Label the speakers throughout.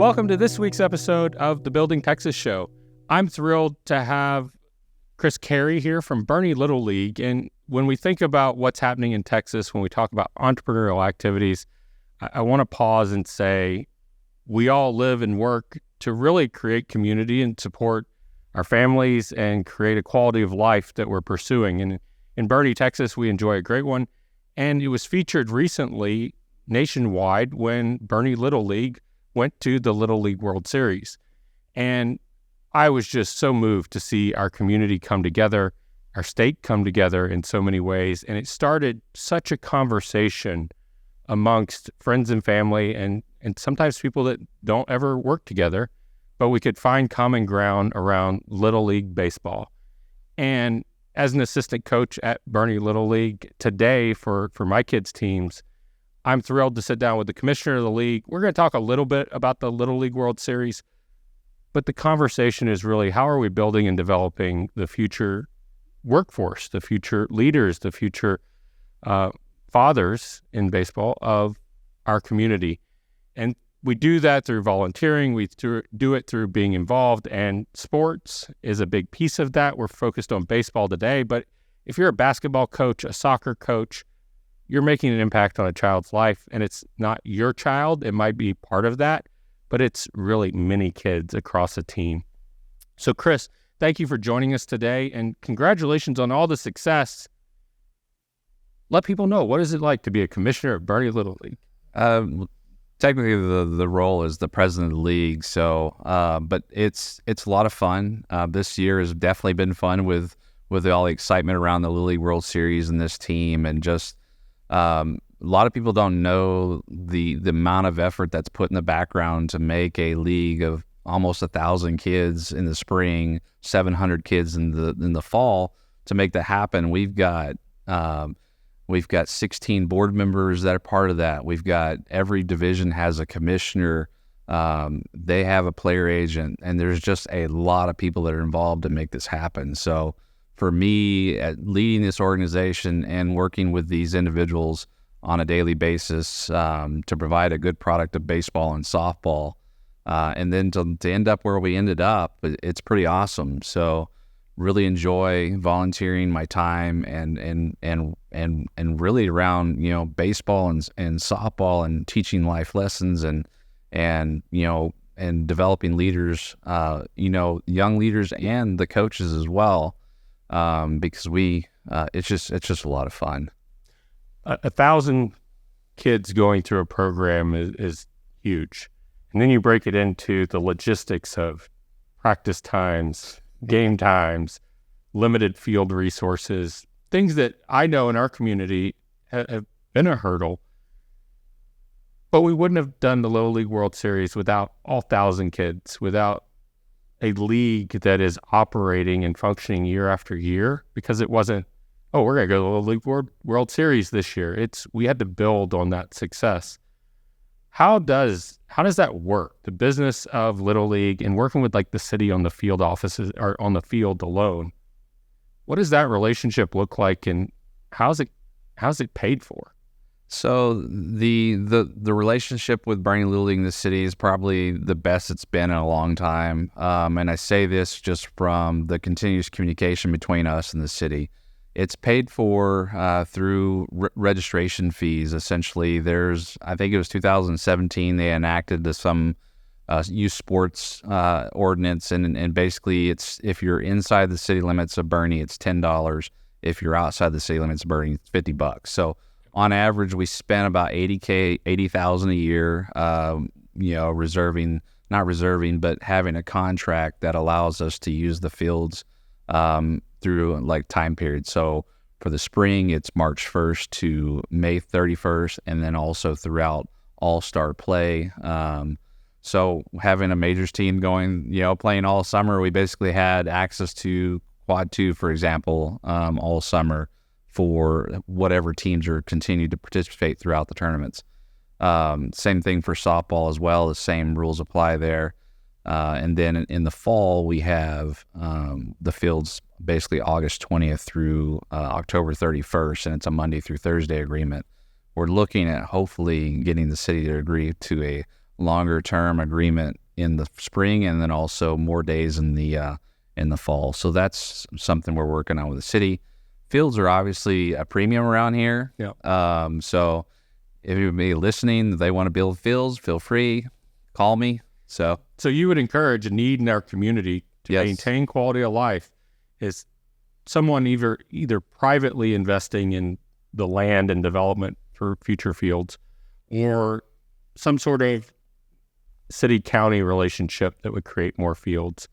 Speaker 1: Welcome to this week's episode of the Building Texas Show. I'm thrilled to have Carey here from Boerne Little League. And when we think about what's happening in Texas, when we talk about entrepreneurial activities, I want to pause and say we all live and work to really create community and support our families and create a quality of life that we're pursuing. And in Boerne, Texas, we enjoy a great one. And it was featured recently nationwide when Boerne Little League went to the Little League World Series. And I was just so moved to see our community come together, our state come together in so many ways. And it started such a conversation amongst friends and family and sometimes people that don't ever work together, but we could find common ground around Little League baseball. And as an assistant coach at Boerne Little League today for my kids' teams, I'm thrilled to sit down with the commissioner of the league. We're going to talk a little bit about the Little League World Series, but the conversation is really how are we building and developing the future workforce, the future leaders, the future fathers in baseball of our community. And we do that through volunteering. We do it through being involved, and sports is a big piece of that. We're focused on baseball today, but if you're a basketball coach, a soccer coach, you're making an impact on a child's life, and it's not your child. It might be part of that, but it's really many kids across a team. So, Chris, thank you for joining us today, and congratulations on all the success. Let people know, what is it like to be a commissioner at Boerne Little League?
Speaker 2: Technically, the role is the president of the league, so but it's a lot of fun. This year has definitely been fun with all the excitement around the Little League World Series and this team, and just a lot of people don't know the amount of effort that's put in the background to make a league of almost 1,000 kids in the spring, 700 kids in the fall to make that happen. We've got 16 board members that are part of that. We've got every division has a commissioner. They have a player agent, and there's just a lot of people that are involved to make this happen. So for me, at leading this organization and working with these individuals on a daily basis to provide a good product of baseball and softball, and then to end up where we ended up, it's pretty awesome. So really enjoy volunteering my time and really around baseball and softball and teaching life lessons and developing leaders, young leaders and the coaches as well. Because it's just a lot of fun.
Speaker 1: 1,000 kids going through a program is huge. And then you break it into the logistics of practice times, game times, limited field resources, things that I know in our community have been a hurdle. But we wouldn't have done the Little League World Series without all 1,000 kids, without a league that is operating and functioning year after year, because it wasn't, we're going to go to the Little League World Series this year. We had to build on that success. How does that work? The business of Little League and working with like the city on the field offices or on the field alone, what does that relationship look like, and how's it paid for?
Speaker 2: So the relationship with Boerne Little League in the city is probably the best it's been in a long time. And I say this just from the continuous communication between us and the city. It's paid for through registration fees. Essentially, I think it was 2017, they enacted some youth sports ordinance, and basically it's, if you're inside the city limits of Boerne, it's $10. If you're outside the city limits of Boerne, it's $50. So on average, we spend about $80,000 a year, not reserving, but having a contract that allows us to use the fields through like time periods. So for the spring, it's March 1st to May 31st, and then also throughout all-star play. So having a majors team going, playing all summer, we basically had access to Quad 2, for example, all summer for whatever teams are continued to participate throughout the tournaments. Same thing for softball as well. The same rules apply there. And then in the fall, we have the fields basically August 20th through October 31st, and it's a Monday through Thursday agreement. We're looking at hopefully getting the city to agree to a longer term agreement in the spring, and then also more days in the fall. So that's something we're working on with the city. Fields are obviously a premium around here.
Speaker 1: Yeah.
Speaker 2: So if you're listening, they want to build fields, feel free, call me. So
Speaker 1: you would encourage a need in our community to
Speaker 2: Yes.
Speaker 1: maintain quality of life is someone either privately investing in the land and development for future fields, or some sort of city-county relationship that would create more fields.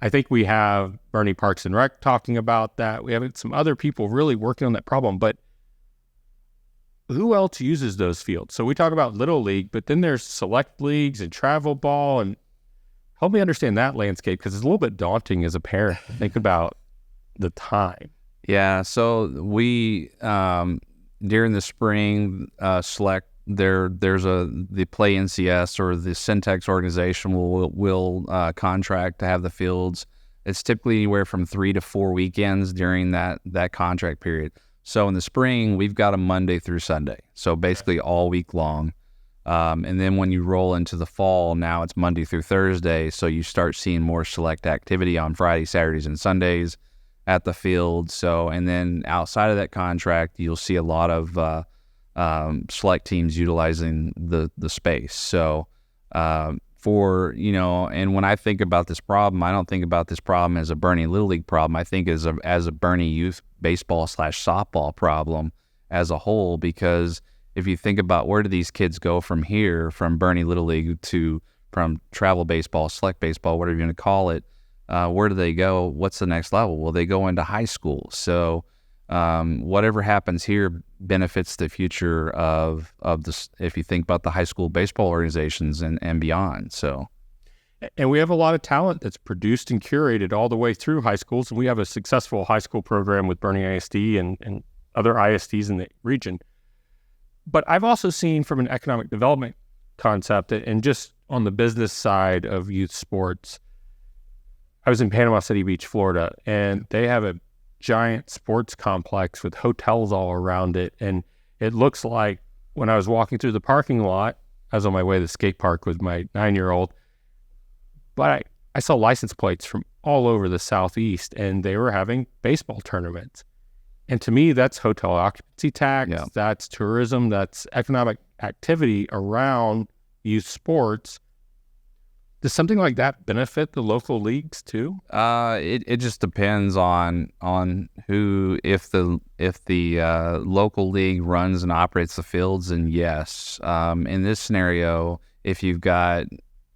Speaker 1: I think we have Boerne Parks and Rec talking about that. We have some other people really working on that problem, but who else uses those fields? So we talk about Little League, but then there's select leagues and travel ball, and help me understand that landscape, because it's a little bit daunting as a parent to think about the time.
Speaker 2: Yeah, so we during the spring select there's the Play NCS or the Syntax organization will contract to have the fields. It's typically anywhere from 3 to 4 weekends during that contract period. So in the spring, we've got a Monday through Sunday, so basically all week long. And then when you roll into the fall, now it's Monday through Thursday, so you start seeing more select activity on Fridays, Saturdays, and Sundays at the field. So, and then outside of that contract, you'll see a lot of select teams utilizing the space. So and when I think about this problem, I don't think about this problem as a Boerne Little League problem. I think as a Boerne youth baseball / softball problem as a whole, because if you think about where do these kids go from here, from Boerne Little League from travel baseball, select baseball, whatever you're going to call it, where do they go? What's the next level? Well, they go into high school. So whatever happens here benefits the future of this, if you think about the high school baseball organizations and beyond. So,
Speaker 1: and we have a lot of talent that's produced and curated all the way through high schools. And we have a successful high school program with Boerne ISD and other ISDs in the region. But I've also seen from an economic development concept and just on the business side of youth sports, I was in Panama City Beach, Florida, and they have a giant sports complex with hotels all around it. And it looks like when I was walking through the parking lot, I was on my way to the skate park with my 9-year-old, but I saw license plates from all over the Southeast, and they were having baseball tournaments. And to me, that's hotel occupancy tax, that's tourism, that's economic activity around youth sports. Does something like that benefit the local leagues too?
Speaker 2: It just depends on who. If the local league runs and operates the fields, and yes, in this scenario, if you've got,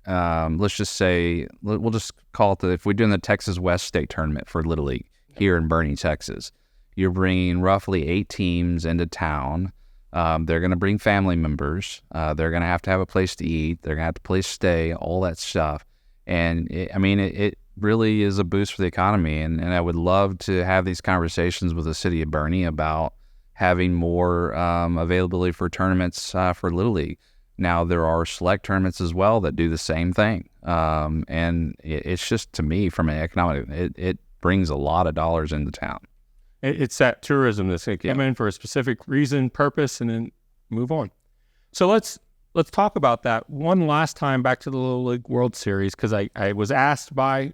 Speaker 2: let's just say, we'll just call it if we're doing the Texas West State Tournament for Little League here in Boerne, Texas, you're bringing roughly 8 teams into town. They're going to bring family members. They're going to have a place to eat. They're going to have a place to stay, all that stuff. And it really is a boost for the economy. And I would love to have these conversations with the city of Boerne about having more availability for tournaments for Little League. Now, there are select tournaments as well that do the same thing. And it's just, to me, from an economic, it brings a lot of dollars into town.
Speaker 1: It's that tourism that's going to come in for a specific reason, purpose, and then move on. So let's talk about that one last time, back to the Little League World Series, because I was asked by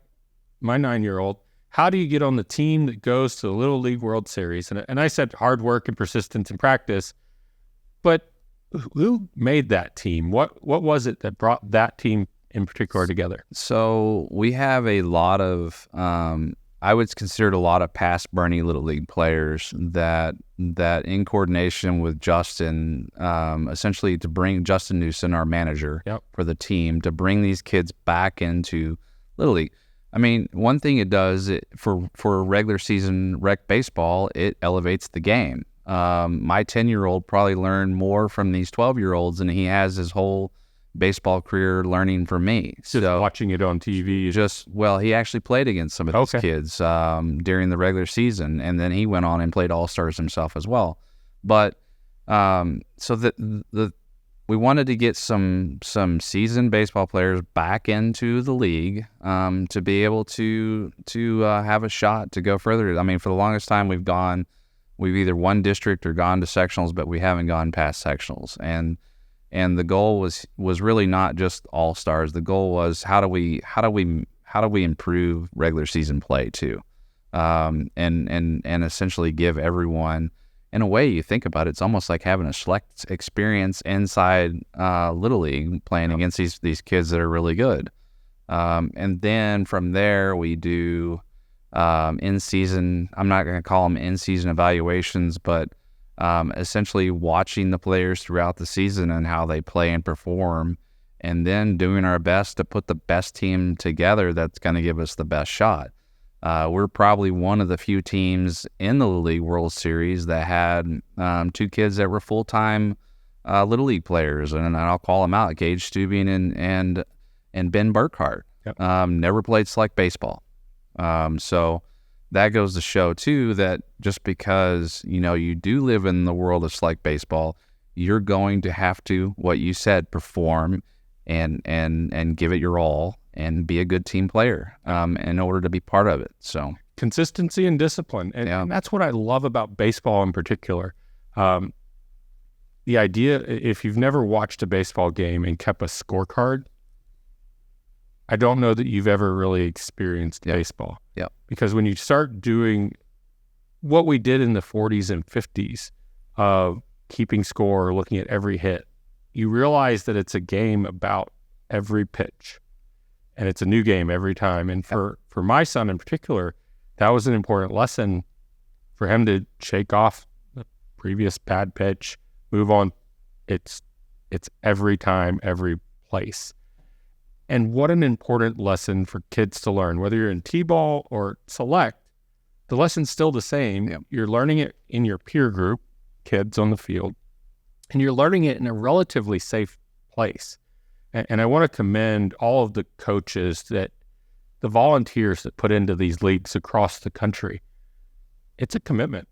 Speaker 1: my 9-year-old, how do you get on the team that goes to the Little League World Series? And I said hard work and persistence and practice. But who made that team? What was it that brought that team in particular together?
Speaker 2: So we have a lot of I would consider a lot of past Boerne Little League players that in coordination with Justin, essentially to bring Justin Newsom, our manager for the team, to bring these kids back into Little League. I mean, one thing it does for regular season rec baseball, it elevates the game. My 10-year-old probably learned more from these 12-year-olds than he has his whole baseball career learning from me.
Speaker 1: Just watching it on TV.
Speaker 2: He actually played against some of these kids during the regular season, and then he went on and played All-Stars himself as well. But so we wanted to get some seasoned baseball players back into the league to be able to have a shot to go further. I mean, for the longest time we've either won district or gone to sectionals, but we haven't gone past sectionals. And And the goal was really not just all stars. The goal was how do we improve regular season play too, and essentially give everyone, in a way you think about it, it's almost like having a select experience inside Little League, playing against these kids that are really good. And then from there we do in-season, I'm not going to call them in-season evaluations, but essentially watching the players throughout the season and how they play and perform, and then doing our best to put the best team together that's going to give us the best shot. We're probably one of the few teams in the Little League World Series that had 2 kids that were full-time Little League players, and I'll call them out, Gage Stubing and Ben Burkhart.
Speaker 1: Yep.
Speaker 2: Never played select baseball. So that goes to show too that just because, you do live in the world of select baseball, you're going to have to, what you said, perform and give it your all and be a good team player in order to be part of it. So
Speaker 1: consistency and discipline. And that's what I love about baseball in particular. The idea, if you've never watched a baseball game and kept a scorecard, I don't know that you've ever really experienced baseball.
Speaker 2: Yeah.
Speaker 1: Because when you start doing what we did in the 40s and 50s of keeping score, looking at every hit, you realize that it's a game about every pitch. And it's a new game every time. And for my son in particular, that was an important lesson for him to shake off the previous bad pitch, move on. It's every time, every place. And what an important lesson for kids to learn, whether you're in T-ball or select, the lesson's still the same.
Speaker 2: Yep.
Speaker 1: You're learning it in your peer group, kids on the field, and you're learning it in a relatively safe place. And I want to commend all of the coaches, the volunteers that put into these leagues across the country. It's a commitment.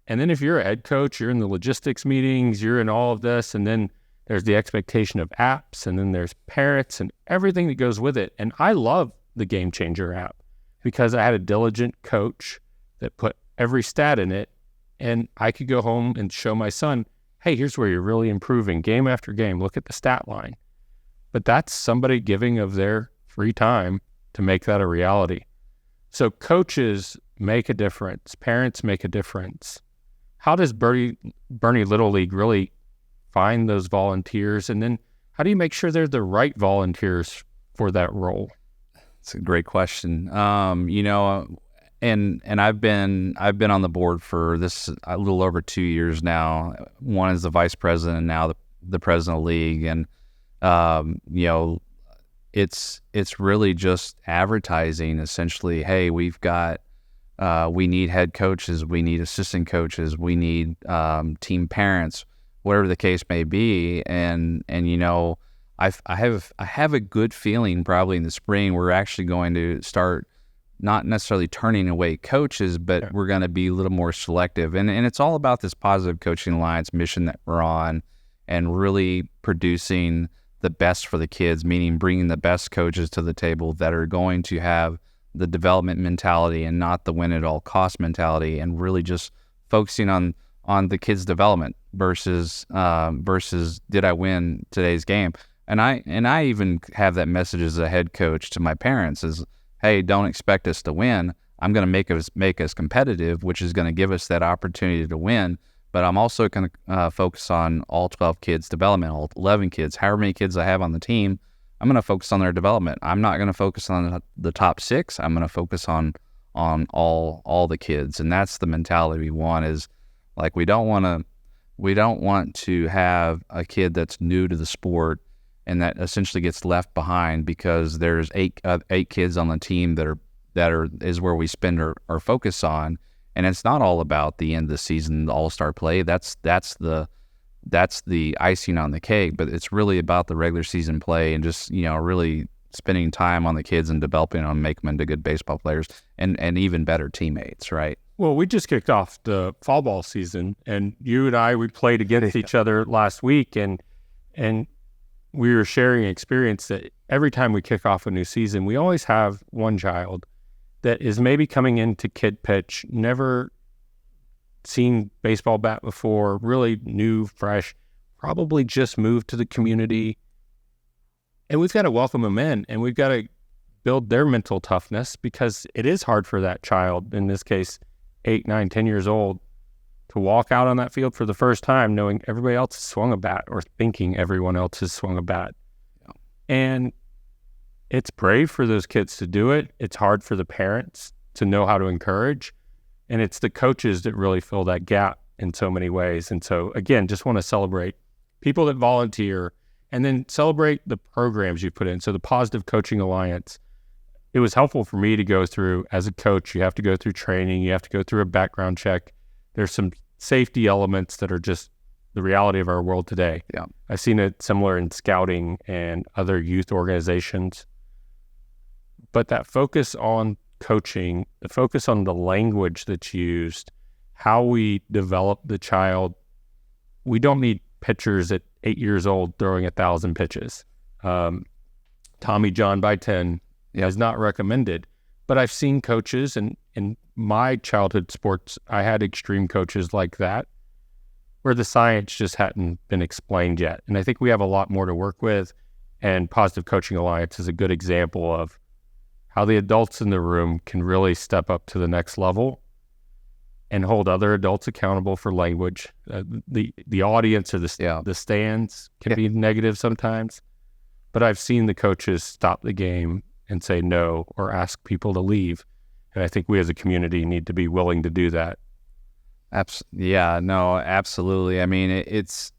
Speaker 1: And then if you're a head coach, you're in the logistics meetings, you're in all of this, and then there's the expectation of apps, and then there's parents and everything that goes with it. And I love the Game Changer app because I had a diligent coach that put every stat in it, and I could go home and show my son, hey, here's where you're really improving game after game. Look at the stat line. But that's somebody giving of their free time to make that a reality. So coaches make a difference. Parents make a difference. How does Boerne Little League really find those volunteers, and then how do you make sure they're the right volunteers for that role?
Speaker 2: It's a great question. And I've been on the board for this a little over 2 years now. One is the vice president, and now the president of the league, and it's really just advertising essentially. Hey, we need head coaches, we need assistant coaches, we need team parents, whatever the case may be. And I have a good feeling probably in the spring we're actually going to start not necessarily turning away coaches, but we're going to be a little more selective. And it's all about this Positive Coaching Alliance mission that we're on, and really producing the best for the kids, meaning bringing the best coaches to the table that are going to have the development mentality and not the win at all cost mentality, and really just focusing on the kids' development versus did I win today's game? And I even have that message as a head coach to my parents is, hey, don't expect us to win. I'm going to make us competitive, which is going to give us that opportunity to win. But I'm also going to focus on all 12 kids' development, all 11 kids, however many kids I have on the team. I'm going to focus on their development. I'm not going to focus on the top 6. I'm going to focus on all the kids, and that's the mentality we want. Is like we don't want to have a kid that's new to the sport and that essentially gets left behind because there's eight kids on the team that is where we spend our focus on. And it's not all about the end of the season, the all-star play. That's the icing on the cake, but it's really about the regular season play and just, really spending time on the kids and developing them, make them into good baseball players and even better teammates, right?
Speaker 1: Well, we just kicked off the fall ball season, and you and I, we played against each other last week, and we were sharing an experience that every time we kick off a new season, we always have one child that is maybe coming into kid pitch, never seen baseball bat before, really new, fresh, probably just moved to the community, and we've got to welcome them in, and we've got to build their mental toughness, because it is hard for that child, in this case 8, 9, 10 years old, to walk out on that field for the first time knowing everybody else has swung a bat, or thinking everyone else has swung a bat. Yeah. And it's brave for those kids to do it. It's hard for the parents to know how to encourage, and it's the coaches that really fill that gap in so many ways. And so again, just want to celebrate people that volunteer, and then celebrate the programs you put in. So the Positive Coaching Alliance, it was helpful for me to go through. As a coach, you have to go through training, you have to go through a background check. There's some safety elements that are just the reality of our world today.
Speaker 2: Yeah.
Speaker 1: I've seen it similar in scouting and other youth organizations. But that focus on coaching, the focus on the language that's used, how we develop the child. We don't need pitchers at 8 years old throwing 1,000 pitches. Tommy John by 10 is not recommended. But I've seen coaches, and in my childhood sports, I had extreme coaches like that, where the science just hadn't been explained yet. And I think we have a lot more to work with. And Positive Coaching Alliance is a good example of how the adults in the room can really step up to the next level and hold other adults accountable for language. The audience or the stands can be negative sometimes, but I've seen the coaches stop the game and say no, or ask people to leave. And I think we as a community need to be willing to do that.
Speaker 2: Absolutely. I mean, it's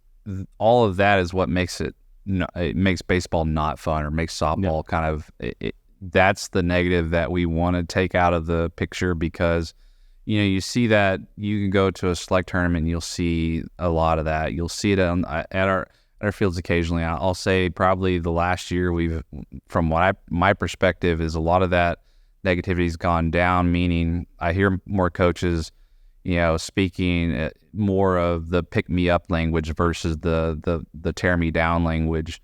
Speaker 2: all of that is what makes it makes baseball not fun, or makes softball kind of, that's the negative that we want to take out of the picture, because you see that. You can go to a select tournament and you'll see a lot of that. You'll see it at our fields occasionally. I'll say probably the last year from my perspective, is a lot of that negativity's gone down, meaning I hear more coaches, speaking more of the pick me up language versus the tear me down language,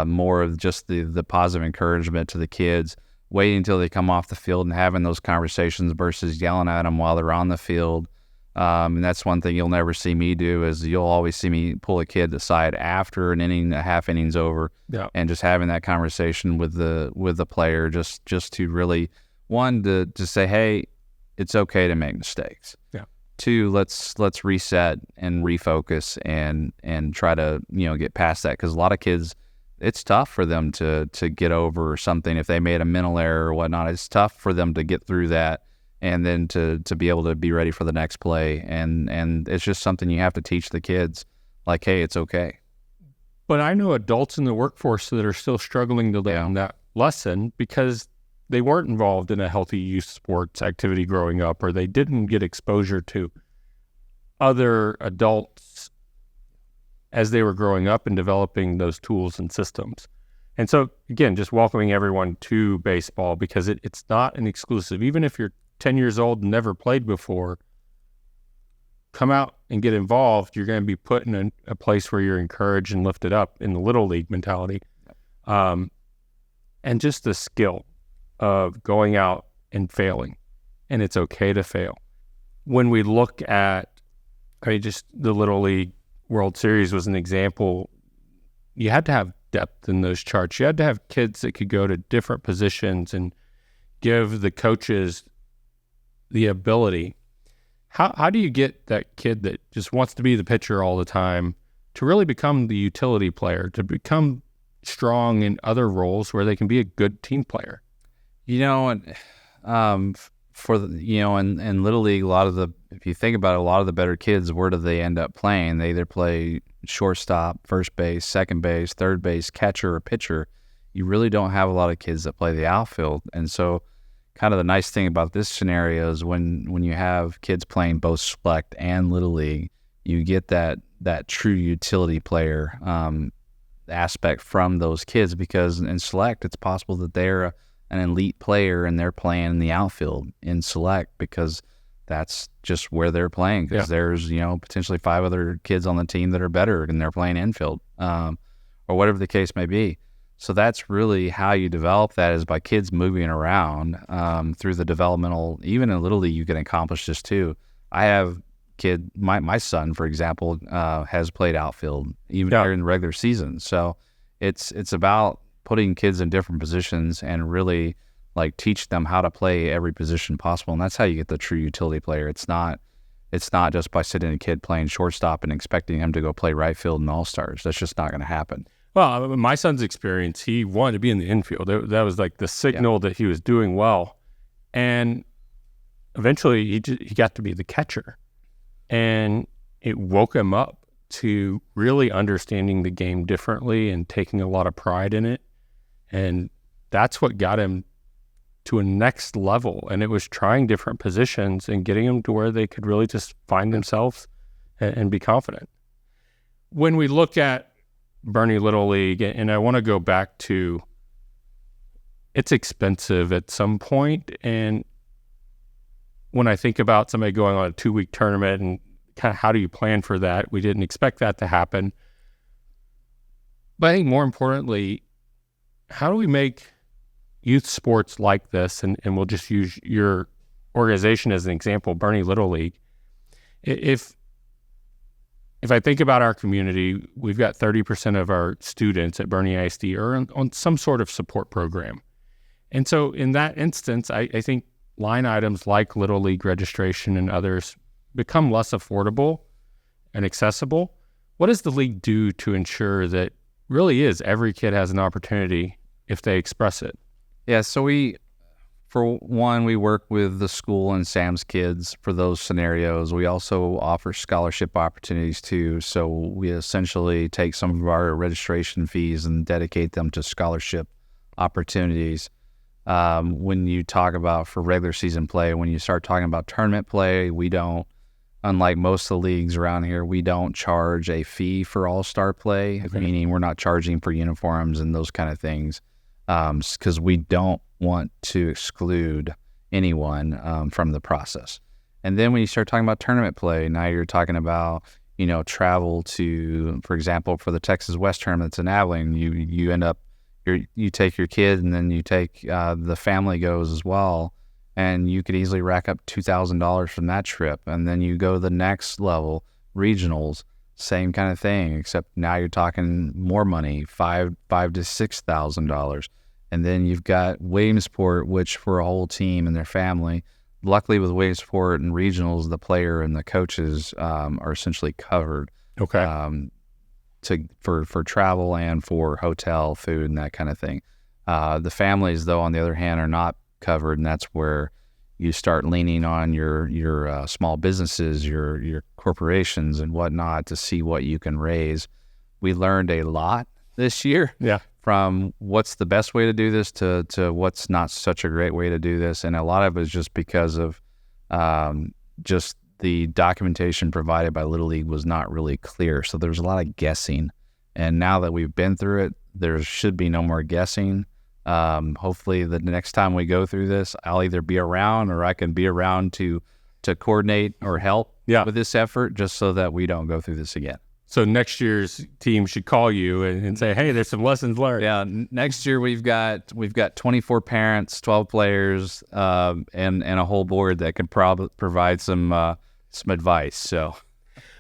Speaker 2: more of just the positive encouragement to the kids, waiting until they come off the field and having those conversations versus yelling at them while they're on the field. And that's one thing you'll never see me do, is you'll always see me pull a kid aside after an inning, a half inning's over, and just having that conversation with the player, just to really, one, to say, hey, it's okay to make mistakes. Yeah. Two, let's reset and refocus and try to get past that, because a lot of kids, it's tough for them to get over something. If they made a mental error or whatnot, it's tough for them to get through that, and then to be able to be ready for the next play. And it's just something you have to teach the kids, like, hey, it's okay.
Speaker 1: But I know adults in the workforce that are still struggling to learn that lesson, because they weren't involved in a healthy youth sports activity growing up, or they didn't get exposure to other adults as they were growing up and developing those tools and systems. And so, again, just welcoming everyone to baseball, because it's not an exclusive. Even if you're 10 years old and never played before, come out and get involved. You're going to be put in a place where you're encouraged and lifted up in the Little League mentality. And just the skill of going out and failing, and it's okay to fail. When we look at, just the Little League World Series was an example. You had to have depth in those charts. You had to have kids that could go to different positions and give the coaches the ability. How do you get that kid that just wants to be the pitcher all the time to really become the utility player, to become strong in other roles where they can be a good team player?
Speaker 2: For in Little League, if you think about it, a lot of the better kids, where do they end up playing? They either play shortstop, first base, second base, third base, catcher, or pitcher. You really don't have a lot of kids that play the outfield. And so kind of the nice thing about this scenario is when you have kids playing both select and Little League, you get that true utility player aspect from those kids, because in select, it's possible that they're an elite player and they're playing in the outfield in select, because that's just where they're playing, because there's potentially 5 other kids on the team that are better and they're playing infield, or whatever the case may be. So that's really how you develop that, is by kids moving around through the developmental. Even in Little League, you can accomplish this too. I have my son, for example, has played outfield even during the regular season. So it's about putting kids in different positions and really like teach them how to play every position possible. And that's how you get the true utility player. It's not just by sitting a kid playing shortstop and expecting him to go play right field in All-Stars. That's just not going to happen.
Speaker 1: Well, my son's experience, he wanted to be in the infield. That was like the signal that he was doing well. And eventually he got to be the catcher. And it woke him up to really understanding the game differently and taking a lot of pride in it. And that's what got him to a next level. And it was trying different positions and getting them to where they could really just find themselves and be confident. When we look at Boerne Little League, and I want to go back to, it's expensive at some point. And when I think about somebody going on a 2-week tournament and kind of how do you plan for that? We didn't expect that to happen. But I think more importantly, how do we make youth sports like this, and we'll just use your organization as an example, Boerne Little League. If I think about our community, we've got 30% of our students at Boerne ISD are on some sort of support program. And so in that instance, I think line items like Little League registration and others become less affordable and accessible. What does the league do to ensure that really is every kid has an opportunity if they express it?
Speaker 2: Yeah, so we work with the school and Sam's Kids for those scenarios. We also offer scholarship opportunities too. So we essentially take some of our registration fees and dedicate them to scholarship opportunities. When you talk about for regular season play, when you start talking about tournament play, we don't, unlike most of the leagues around here, we don't charge a fee for all-star play, meaning we're not charging for uniforms and those kind of things. Because we don't want to exclude anyone from the process. And then when you start talking about tournament play, now you're talking about, travel to, for example, for the Texas West tournaments in Abilene, you end up, you take your kid and then you take the family goes as well, and you could easily rack up $2,000 from that trip. And then you go to the next level, regionals, same kind of thing, except now you're talking more money, $5,000 to $6,000. And then you've got Williamsport, which for a whole team and their family, luckily with Williamsport and regionals, the player and the coaches are essentially covered.
Speaker 1: Okay.
Speaker 2: For travel and for hotel, food, and that kind of thing. The families, though, on the other hand, are not covered, and that's where you start leaning on your small businesses, your corporations and whatnot to see what you can raise. We learned a lot this year from what's the best way to do this to what's not such a great way to do this. And a lot of it is just because of just the documentation provided by Little League was not really clear. So there's a lot of guessing. And now that we've been through it, there should be no more guessing. Hopefully the next time we go through this, I'll either be around or I can be around to coordinate or help with this effort, just so that we don't go through this again.
Speaker 1: So next year's team should call you and say, hey, there's some lessons learned.
Speaker 2: Yeah, next year we've got 24 parents, 12 players, and a whole board that could probably provide some advice. So,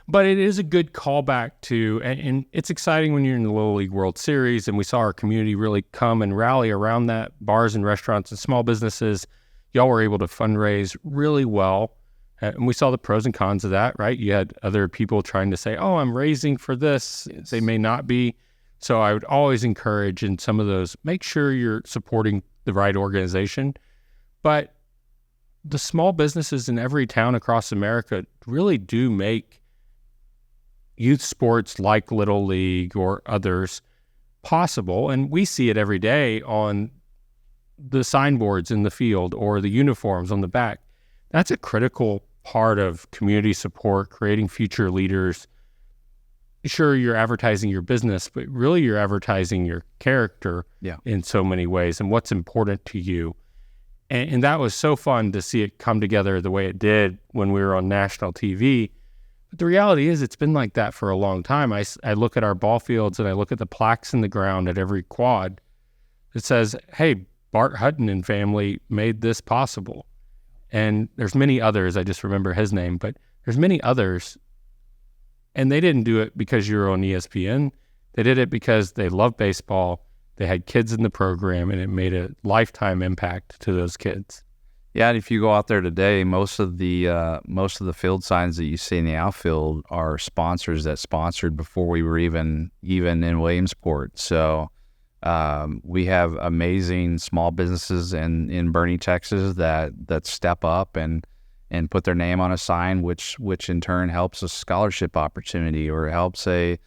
Speaker 1: but it is a good callback to, and it's exciting when you're in the Little League World Series, and we saw our community really come and rally around that. Bars and restaurants and small businesses, y'all were able to fundraise really well. And we saw the pros and cons of that, right? You had other people trying to say, oh, I'm raising for this. Yes. They may not be. So I would always encourage in some of those, make sure you're supporting the right organization. But the small businesses in every town across America really do make youth sports like Little League or others possible. And we see it every day on the signboards in the field or the uniforms on the back. That's a critical part of community support, creating future leaders. Sure, you're advertising your business, but really you're advertising your character in so many ways and what's important to you. And that was so fun to see it come together the way it did when we were on national TV. But the reality is it's been like that for a long time. I look at our ball fields and I look at the plaques in the ground at every quad. It says, hey, Bart Hutton and family made this possible. And there's many others, I just remember his name, but There's many others, and they didn't do it because you were on ESPN. They did it because they love baseball. They had kids in the program, and it made a lifetime impact to those kids.
Speaker 2: Yeah, and if you go out there today, most of the field signs that you see in the outfield are sponsors that sponsored before we were even in Williamsport. So we have amazing small businesses in Boerne, Texas that step up and put their name on a sign, which in turn helps a scholarship opportunity or helps an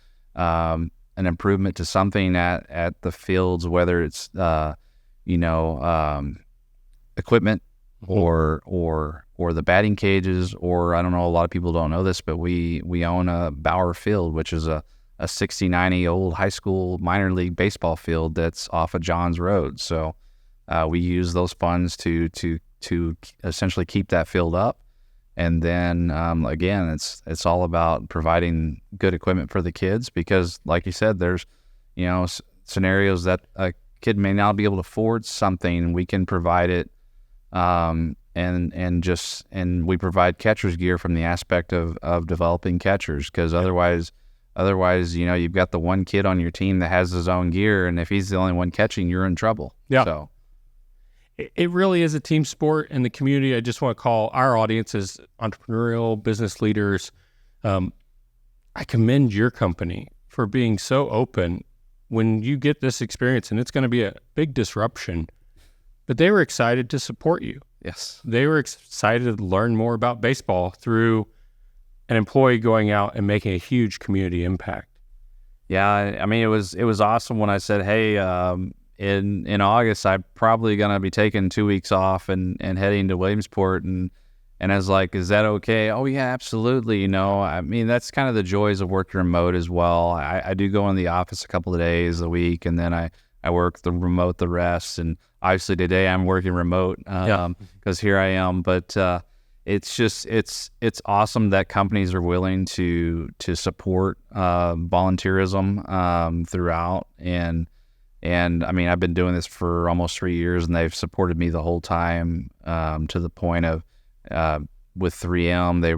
Speaker 2: improvement to something at the fields, whether it's equipment or the batting cages, or I don't know, a lot of people don't know this, but we own a Bower Field, which is a 60-90 old high school minor league baseball field that's off of Johns Road. So we use those funds to essentially keep that field up. And then again, it's all about providing good equipment for the kids, because like you said, there's scenarios that a kid may not be able to afford something. We can provide it, and we provide catcher's gear from the aspect of developing catchers, because otherwise, you've got the one kid on your team that has his own gear, and if he's the only one catching, you're in trouble.
Speaker 1: Yeah.
Speaker 2: So
Speaker 1: it really is a team sport in the community. I just want to call our audience as entrepreneurial business leaders. I commend your company for being so open when you get this experience, and it's going to be a big disruption, but they were excited to support you.
Speaker 2: yes,
Speaker 1: They were excited to learn more about baseball through an employee going out and making a huge community impact.
Speaker 2: yeah. I mean, it was awesome when I said, hey, in August, I'm probably going to be taking 2 weeks off and heading to Williamsport, and I was like, is that okay? Oh yeah, absolutely. I mean, that's kind of the joys of working remote as well. I do go in the office a couple of days a week, and then I work the remote the rest. And obviously today I'm working remote because here I am. But it's awesome that companies are willing to support volunteerism throughout. And I mean, I've been doing this for almost 3 years, and they've supported me the whole time, to the point of with 3M, they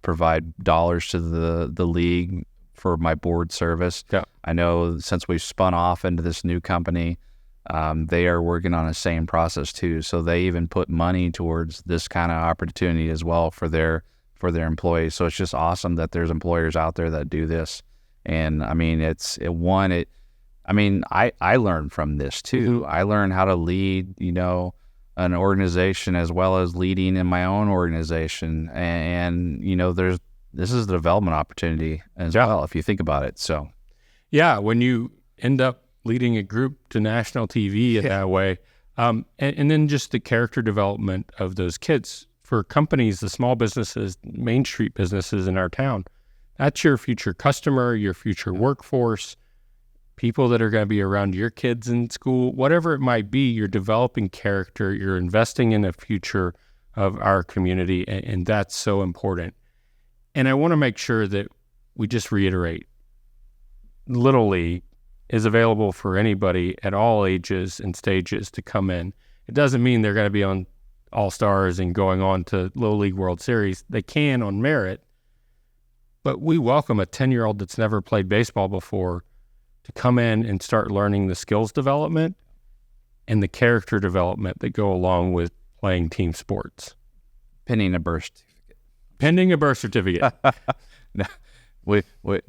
Speaker 2: provide dollars to the league for my board service.
Speaker 1: Yeah.
Speaker 2: I know since we've spun off into this new company, they are working on the same process too. So they even put money towards this kind of opportunity as well for their employees. So it's just awesome that there's employers out there that do this. And I mean, I learned from this too.
Speaker 1: Mm-hmm.
Speaker 2: I learned how to lead, an organization as well as leading in my own organization. And this is the development opportunity as well, if you think about it. So,
Speaker 1: yeah, when you end up leading a group to national TV in that way, and then just the character development of those kids for companies, the small businesses, Main Street businesses in our town, that's your future customer, your future workforce, people that are going to be around your kids in school, whatever it might be. You're developing character, you're investing in the future of our community, and that's so important. And I want to make sure that we just reiterate, Little League is available for anybody at all ages and stages to come in. It doesn't mean they're going to be on All-Stars and going on to Little League World Series. They can on merit, but we welcome a 10-year-old that's never played baseball before to come in and start learning the skills development and the character development that go along with playing team sports.
Speaker 2: pending a birth certificate.
Speaker 1: Pending a birth certificate.
Speaker 2: No, we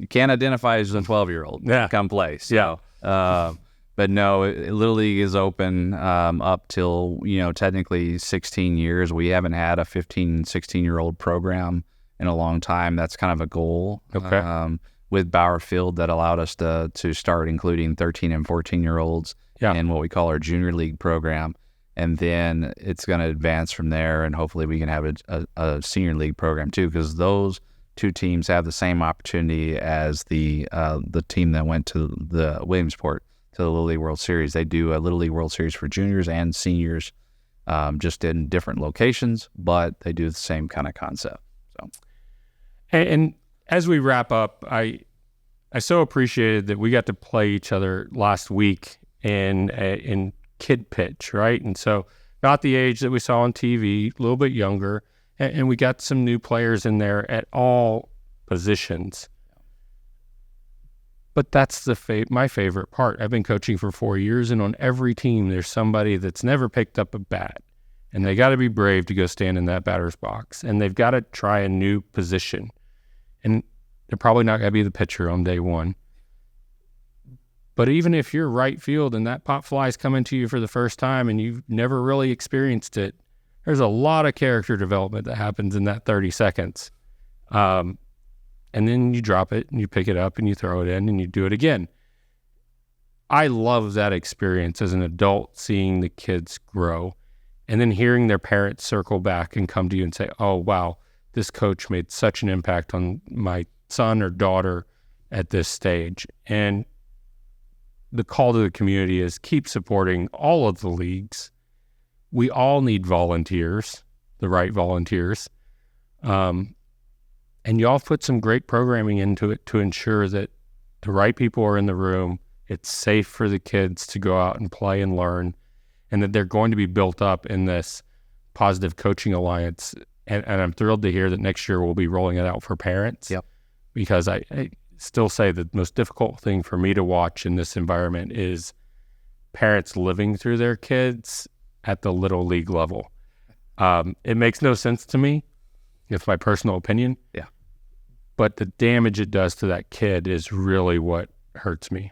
Speaker 2: can't identify as a 12-year-old.
Speaker 1: Yeah.
Speaker 2: Come play. So, but no, Little League is open up till, technically 16 years. We haven't had a 15, 16-year-old program in a long time. That's kind of a goal.
Speaker 1: Okay.
Speaker 2: With Bower Field that allowed us to start including 13 and 14-year-olds in what we call our junior league program. And then it's going to advance from there, and hopefully we can have a senior league program too, because those two teams have the same opportunity as the team that went to the Williamsport to the Little League World Series. They do a Little League World Series for juniors and seniors, just in different locations, but they do the same kind of concept. So,
Speaker 1: and as we wrap up, I so appreciated that we got to play each other last week in kid pitch, right? And so not the age that we saw on TV, a little bit younger. And we got some new players in there at all positions. But that's my favorite part. I've been coaching for 4 years, and on every team, there's somebody that's never picked up a bat. And they got to be brave to go stand in that batter's box. And they've got to try a new position. And they're probably not going to be the pitcher on day one. But even if you're right field and that pop fly is coming to you for the first time and you've never really experienced it, there's a lot of character development that happens in that 30 seconds. And then you drop it and you pick it up and you throw it in and you do it again. I love that experience as an adult, seeing the kids grow and then hearing their parents circle back and come to you and say, oh, wow, this coach made such an impact on my son or daughter at this stage. And the call to the community is keep supporting all of the leagues. We all need volunteers, the right volunteers. And y'all put some great programming into it to ensure that the right people are in the room. It's safe for the kids to go out and play and learn, and that they're going to be built up in this positive coaching alliance. And I'm thrilled to hear that next year we'll be rolling it out for parents.
Speaker 2: Yep.
Speaker 1: Because I still say the most difficult thing for me to watch in this environment is parents living through their kids at the little league level. It makes no sense to me. It's my personal opinion.
Speaker 2: Yeah.
Speaker 1: But the damage it does to that kid is really what hurts me.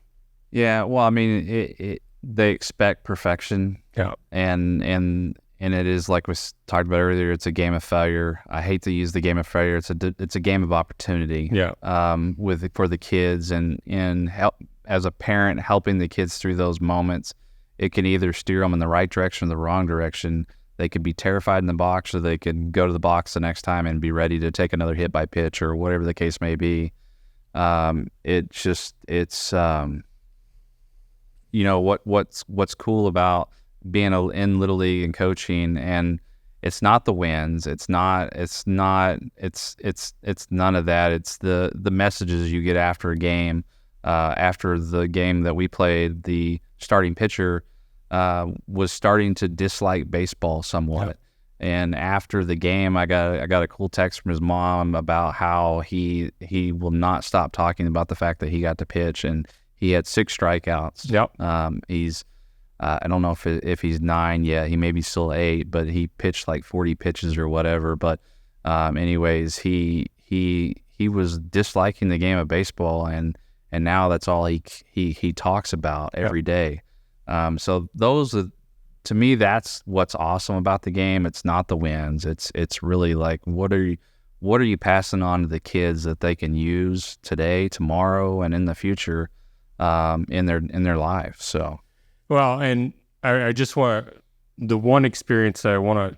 Speaker 2: Yeah. Well, I mean, they expect perfection.
Speaker 1: Yeah.
Speaker 2: And it is, like we talked about earlier, it's a game of failure. I hate to use the game of failure. It's a game of opportunity.
Speaker 1: Yeah.
Speaker 2: For the kids and help as a parent, helping the kids through those moments. It can either steer them in the right direction or the wrong direction. They could be terrified in the box, or they could go to the box the next time and be ready to take another hit by pitch or whatever the case may be. What's cool about being in Little League and coaching, and it's not the wins. It's none of that. It's the messages you get after a game. After the game that we played, the starting pitcher was starting to dislike baseball somewhat. Yep. And after the game, I got a cool text from his mom about how he will not stop talking about the fact that he got to pitch, and he had 6 strikeouts.
Speaker 1: Yep.
Speaker 2: He's I don't know if he's 9 yet. He may be still 8, but he pitched like 40 pitches or whatever. But anyways, he was disliking the game of baseball, and now that's all he talks about every day. So to me, that's what's awesome about the game. It's not the wins. It's really like, what are you passing on to the kids that they can use today, tomorrow, and in the future, in their life. So.
Speaker 1: Well, and I just the one experience that I want to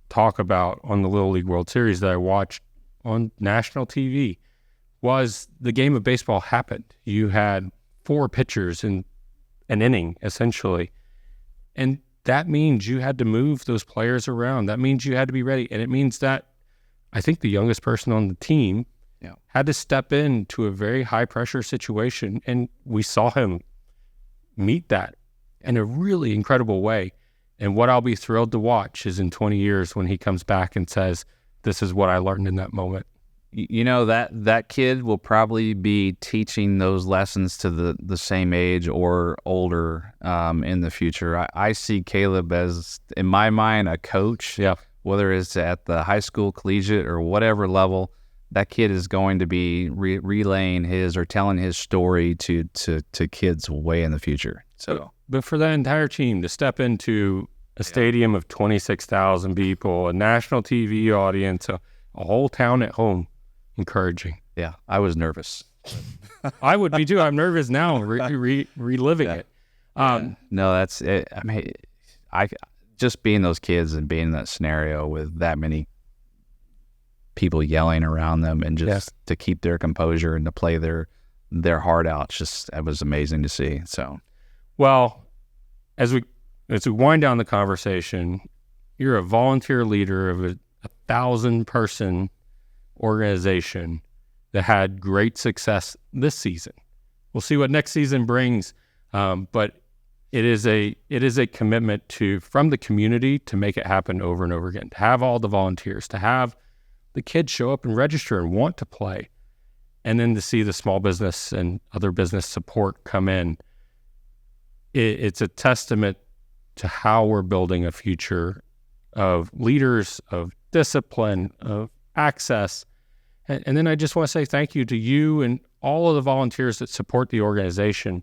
Speaker 1: talk about on the Little League World Series that I watched on national TV was the game of baseball happened. You had 4 pitchers in an inning, essentially. And that means you had to move those players around. That means you had to be ready. And it means that I think the youngest person on the team had to step into a very high-pressure situation, and we saw him meet that in a really incredible way. And what I'll be thrilled to watch is in 20 years when he comes back and says, this is what I learned in that moment.
Speaker 2: You know, that kid will probably be teaching those lessons to the same age or older in the future. I see Caleb as, in my mind, a coach.
Speaker 1: Yeah.
Speaker 2: Whether it's at the high school, collegiate, or whatever level, that kid is going to be relaying his or telling his story to kids way in the future. So,
Speaker 1: but for that entire team to step into a stadium of 26,000 people, a national TV audience, a whole town at home, encouraging.
Speaker 2: Yeah, I was nervous.
Speaker 1: I would be too. I'm nervous now, reliving it.
Speaker 2: No, that's it. I mean, I just being those kids and being in that scenario with that many people yelling around them, and just to keep their composure and to play their heart out. It was amazing to see. So,
Speaker 1: well, as we wind down the conversation, you're a volunteer leader of a 1,000-person organization that had great success this season. We'll see what next season brings, but it is a commitment from the community to make it happen over and over again, to have all the volunteers, to have the kids show up and register and want to play. And then to see the small business and other business support come in, it's a testament to how we're building a future of leaders, of discipline, of access. And then I just want to say thank you to you and all of the volunteers that support the organization.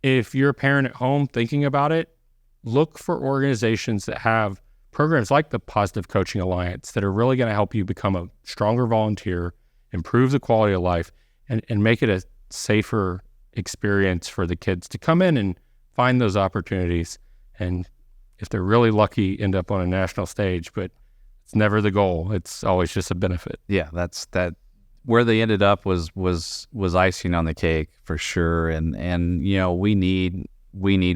Speaker 1: If you're a parent at home thinking about it, look for organizations that have programs like the Positive Coaching Alliance that are really going to help you become a stronger volunteer, improve the quality of life, and make it a safer experience for the kids to come in and find those opportunities. And if they're really lucky, end up on a national stage, but it's never the goal. It's always just a benefit.
Speaker 2: Yeah, that's that. Where they ended up was icing on the cake for sure. And you know, we need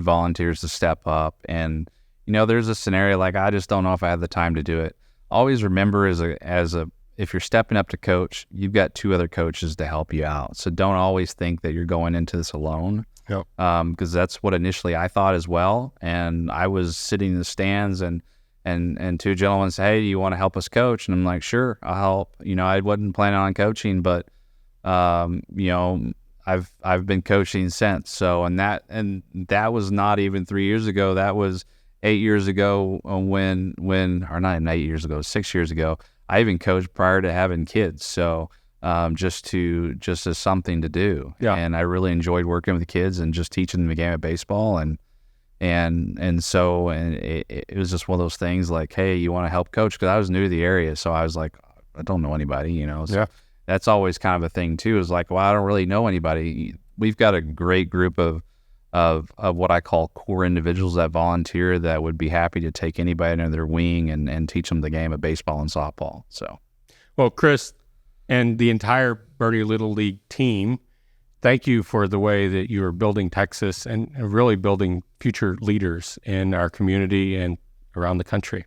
Speaker 2: volunteers to step up. And you know, there's a scenario like, I just don't know if I have the time to do it. Always remember, if you're stepping up to coach, you've got 2 other coaches to help you out. So don't always think that you're going into this alone.
Speaker 1: Yep.
Speaker 2: Because that's what initially I thought as well. And I was sitting in the stands and 2 gentlemen said, "Hey, do you want to help us coach?" And I'm like, "Sure, I'll help." You know, I wasn't planning on coaching, but you know, I've been coaching since. So and that was not even 3 years ago. That was 8 years ago when or not even 8 years ago, 6 years ago. I even coached prior to having kids. So just as something to do.
Speaker 1: Yeah.
Speaker 2: And I really enjoyed working with the kids and just teaching them the game of baseball. And so it was just one of those things like, hey, you want to help coach? Because I was new to the area. So I was like, I don't know anybody, you know. So
Speaker 1: Yeah.
Speaker 2: that's always kind of a thing too, is like, well, I don't really know anybody. We've got a great group of what I call core individuals that volunteer that would be happy to take anybody under their wing and teach them the game of baseball and softball. So,
Speaker 1: Well, Chris and the entire Boerne Little League team, thank you for the way that you are building Texas and really building future leaders in our community and around the country.